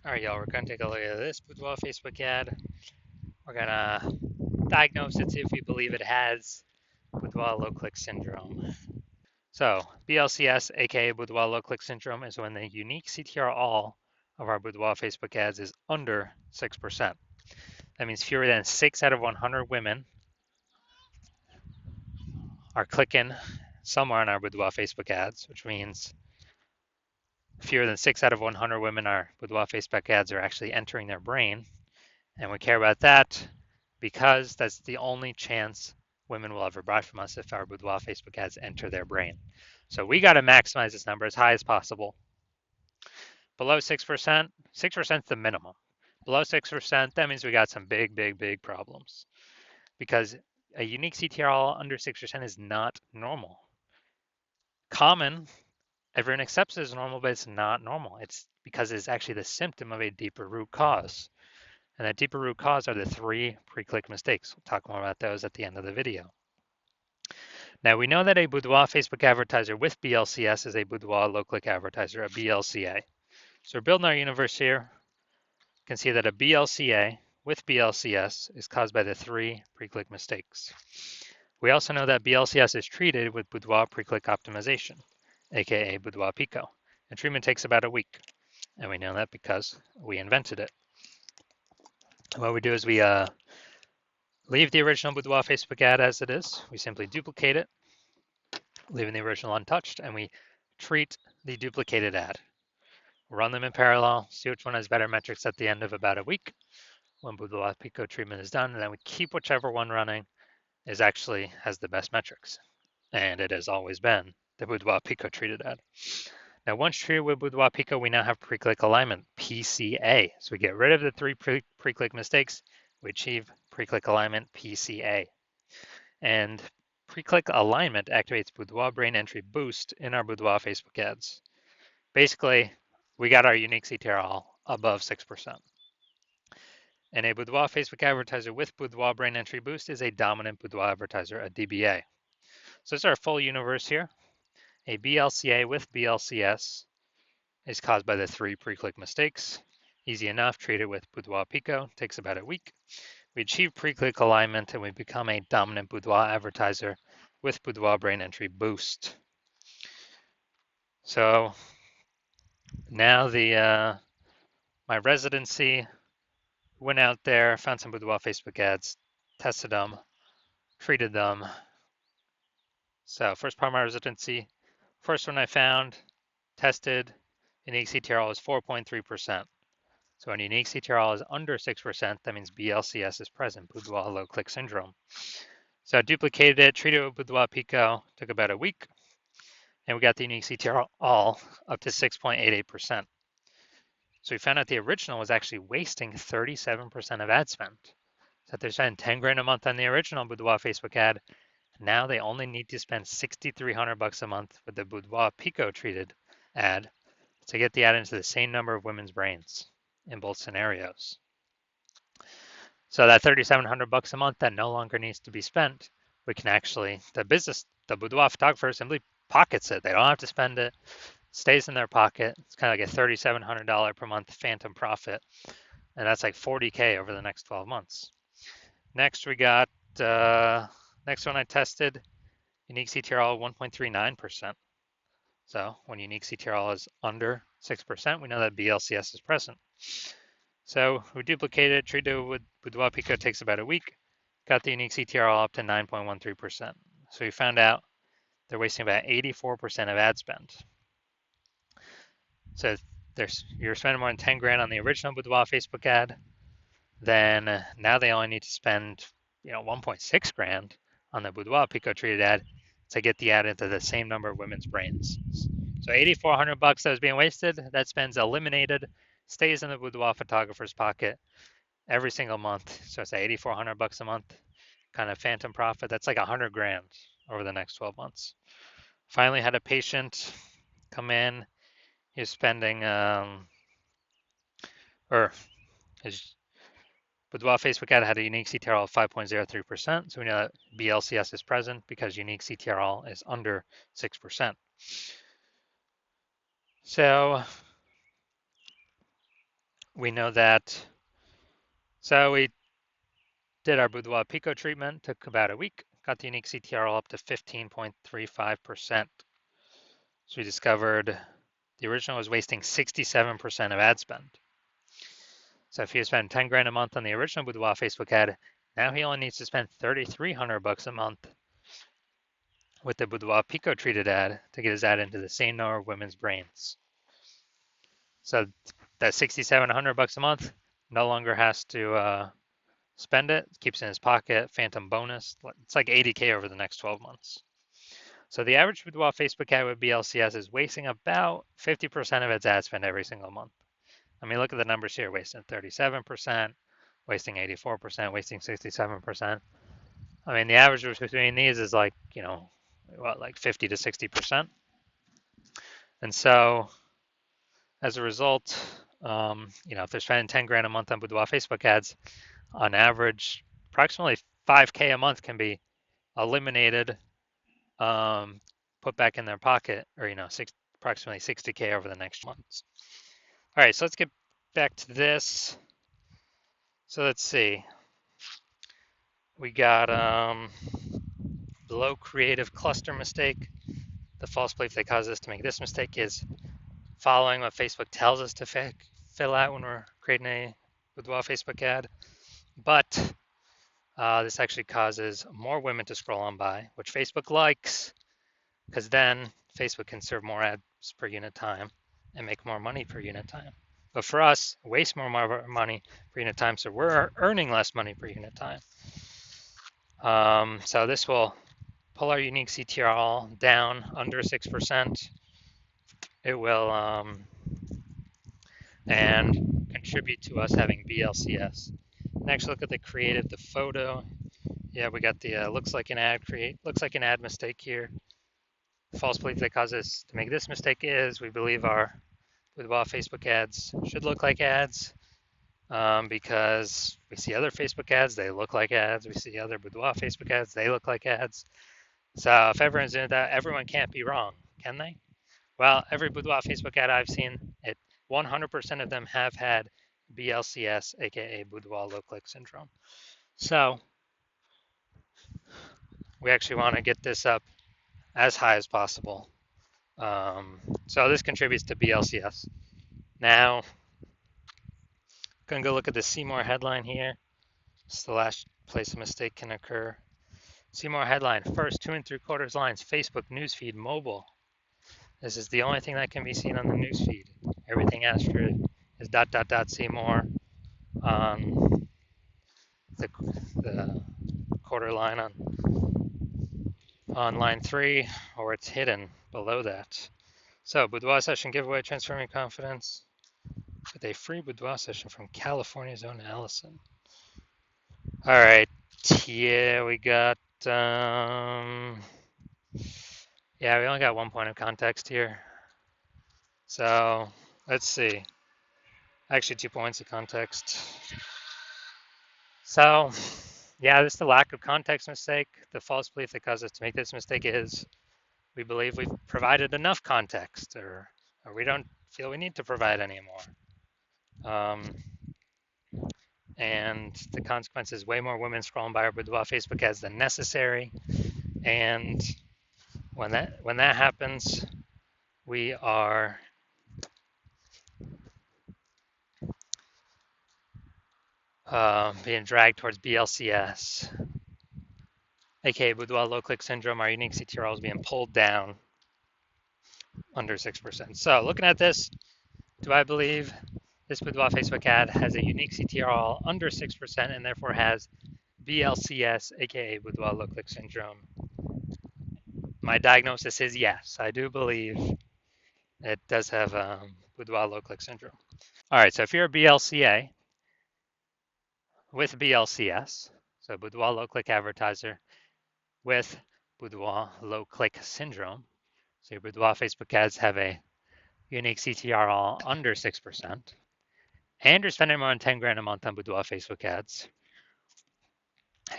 All right, y'all, we're going to take a look at this boudoir Facebook ad. We're going to diagnose it, see if we believe it has boudoir low-click syndrome. So, BLCS, aka boudoir low-click syndrome, is when the unique CTR all of our boudoir Facebook ads is under 6%. That means fewer than 6 out of 100 women are clicking somewhere on our boudoir Facebook ads, which means fewer than 6 out of 100 women our boudoir Facebook ads are actually entering their brain. And we care about that because that's the only chance women will ever buy from us if our boudoir Facebook ads enter their brain. So we got to maximize this number as high as possible. Below 6%, 6% is the minimum. Below 6%, that means we got some big problems because a unique CTRL under 6% is not normal. Common, everyone accepts it as normal, but it's not normal. It's because it's actually the symptom of a deeper root cause. And that deeper root cause are the 3 pre-click mistakes. We'll talk more about those at the end of the video. Now we know that a boudoir Facebook advertiser with BLCS is a boudoir low-click advertiser, a BLCA. So we're building our universe here. You can see that a BLCA with BLCS is caused by the 3 pre-click mistakes. We also know that BLCS is treated with boudoir pre-click optimization, aka boudoir Pico. And treatment takes about a week. And we know that because we invented it. What we do is we leave the original boudoir Facebook ad as it is. We simply duplicate it, leaving the original untouched, and we treat the duplicated ad. Run them in parallel, see which one has better metrics at the end of about a week when boudoir Pico treatment is done, and then we keep whichever one running is actually has the best metrics. And it has always been the boudoir Pico treated ad. Now, once treated with boudoir Pico, we now have pre-click alignment, PCA. So we get rid of the 3 pre-click mistakes. We achieve pre-click alignment, PCA. And pre-click alignment activates boudoir brain entry boost in our boudoir Facebook ads. Basically, we got our unique CTRL above 6%. And a boudoir Facebook advertiser with boudoir brain entry boost is a dominant boudoir advertiser, a DBA. So this is our full universe here. A BLCA with BLCS is caused by the 3 pre-click mistakes. Easy enough, treat it with boudoir Pico, takes about a week. We achieve pre-click alignment and we become a dominant boudoir advertiser with boudoir brain entry boost. So now my residency went out there, found some boudoir Facebook ads, tested them, treated them. So first part of my residency, first one I found, tested, unique CTRL is 4.3%. So when unique CTRL is under 6%, that means BLCS is present, boudoir low click syndrome. So I duplicated it, treated it with boudoir Pico, took about a week, and we got the unique CTRL all up to 6.88%. So we found out the original was actually wasting 37% of ad spend. So if they're spending 10 grand a month on the original boudoir Facebook ad, now they only need to spend $6,300 a month with the boudoir Pico treated ad to get the ad into the same number of women's brains in both scenarios. So that $3,700 a month that no longer needs to be spent, we can actually, the boudoir photographer simply pockets it. They don't have to spend it, stays in their pocket. It's kind of like a $3,700 per month phantom profit. And that's like 40K over the next 12 months. Next, we got, next one I tested, unique CTRL 1.39%. So when unique CTRL is under 6%, we know that BLCS is present. So we duplicated it, treated it with boudoir Pico, takes about a week, got the unique CTRL up to 9.13%. So we found out they're wasting about 84% of ad spend. So you're spending more than 10 grand on the original boudoir Facebook ad, then now they only need to spend 1.6 grand on the boudoir Pico treated ad to get the ad into the same number of women's brains. So $8,400 that was being wasted, that spend's eliminated, stays in the boudoir photographer's pocket every single month. So it's $8,400 a month, kind of phantom profit. That's like 100 grand over the next 12 months. Finally had a patient come in. He's spending, his boudoir Facebook ad had a unique CTRL of 5.03%. So we know that BLCS is present because unique CTRL is under 6%. So we know that. So we did our boudoir Pico treatment, took about a week, got the unique CTRL up to 15.35%. So we discovered the original was wasting 67% of ad spend. So if he was spending 10 grand a month on the original boudoir Facebook ad, now he only needs to spend 3,300 bucks a month with the boudoir Pico treated ad to get his ad into the same number of women's brains. So that 6,700 bucks a month no longer has to spend it, keeps it in his pocket, phantom bonus. It's like 80K over the next 12 months. So the average boudoir Facebook ad with BLCS is wasting about 50% of its ad spend every single month. I mean, look at the numbers here, wasting 37%, wasting 84%, wasting 67%. I mean, the average between these is like, what, like 50 to 60%. And so as a result, if they're spending 10 grand a month on boudoir Facebook ads, on average, approximately 5K a month can be eliminated, put back in their pocket, or approximately 60K over the next months. All right, so let's get back to this. So let's see. We got below creative cluster mistake. The false belief that causes us to make this mistake is following what Facebook tells us to fill out when we're creating a boudoir Facebook ad. But this actually causes more women to scroll on by, which Facebook likes, because then Facebook can serve more ads per unit time and make more money per unit time. But for us, waste more money per unit time, so we're earning less money per unit time. So this will pull our unique CTRL down under 6%. It will and contribute to us having BLCS. Next, look at the creative, the photo. Yeah, we got the looks like an ad mistake here. False belief that causes us to make this mistake is we believe our boudoir Facebook ads should look like ads because we see other Facebook ads, they look like ads. We see other boudoir Facebook ads, they look like ads. So if everyone's doing that, everyone can't be wrong, can they? Well, every boudoir Facebook ad I've seen, 100% of them have had BLCS, aka boudoir low click syndrome. So we actually want to get this up as high as possible. So this contributes to BLCS. Now, gonna go look at the Seymour headline here. It's the last place a mistake can occur. Seymour headline: first 2 3/4 lines, Facebook newsfeed mobile. This is the only thing that can be seen on the newsfeed. Everything after is ... Seymour on the quarter line on line 3, or it's hidden below that. So boudoir session giveaway, transforming confidence with a free boudoir session from California's own Allison. All right, yeah, we got we only got 1 point of context here. So let's see. Actually, 2 points of context. So yeah, this is the lack of context mistake. The false belief that caused us to make this mistake is we believe we've provided enough context, or we don't feel we need to provide any more. And the consequence is way more women scrolling by our boudoir Facebook ads than necessary. And when that happens, we are being dragged towards BLCS, aka boudoir low click syndrome. Our unique CTRL is being pulled down under 6%. So looking at this, do I believe this boudoir Facebook ad has a unique CTRL under 6% and therefore has BLCS, aka boudoir low click syndrome? My diagnosis is yes. I do believe it does have boudoir low click syndrome. All right, so if you're a BLCA with BLCS, so boudoir low click advertiser with boudoir low click syndrome, so your boudoir Facebook ads have a unique CTRL under 6%, and you're spending more than 10 grand a month on boudoir Facebook ads,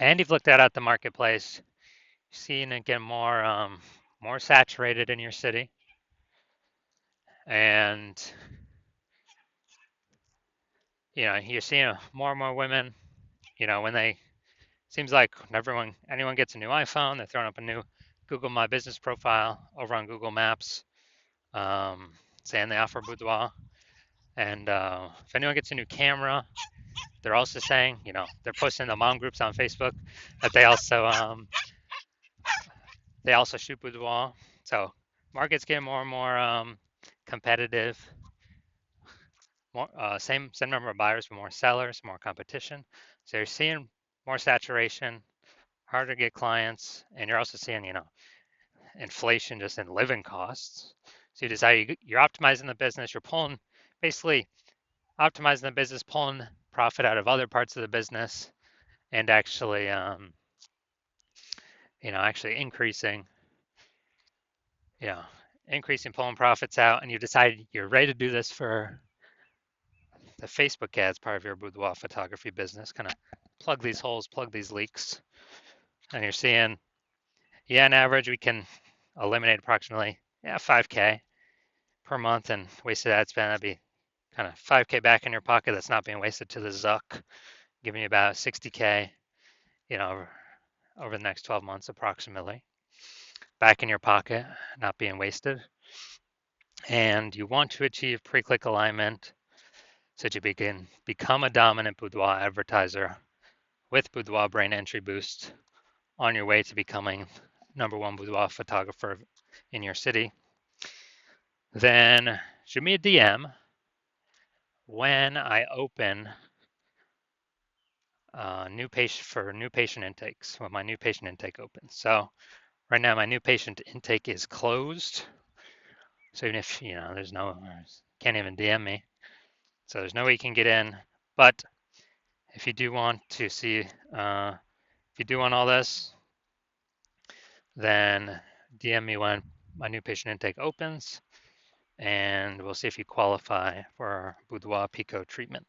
and you've looked at the marketplace, seeing it get more saturated in your city, and You're seeing more and more women, when they seems like anyone gets a new iPhone, they're throwing up a new Google My Business profile over on Google Maps, um, saying they offer boudoir. And if anyone gets a new camera, they're also saying, they're posting in the mom groups on Facebook that they also shoot boudoir. So market's getting more and more competitive. More same number of buyers, but more sellers, more competition. So you're seeing more saturation, harder to get clients, and you're also seeing, inflation just in living costs. So you decide you're optimizing the business, you're basically optimizing the business, pulling profit out of other parts of the business, and actually you know, increasing pulling profits out, and you decide you're ready to do this for the Facebook ads part of your boudoir photography business, kind of plug these holes, plug these leaks, and you're seeing, on average, we can eliminate approximately 5K per month and wasted ad spend. That'd be kind of 5K back in your pocket that's not being wasted to the Zuck, giving you about 60K, you know, over the next 12 months approximately, back in your pocket, not being wasted. And you want to achieve pre-click alignment so that you become a dominant boudoir advertiser with Boudoir Brain Entry Boost on your way to becoming #1 boudoir photographer in your city. Then shoot me a DM when I open new patient intakes, when my new patient intake opens. So right now my new patient intake is closed. So even if can't even DM me, so there's no way you can get in. But if you do want to see, if you do want all this, then DM me when my new patient intake opens, and we'll see if you qualify for our boudoir Pico treatment.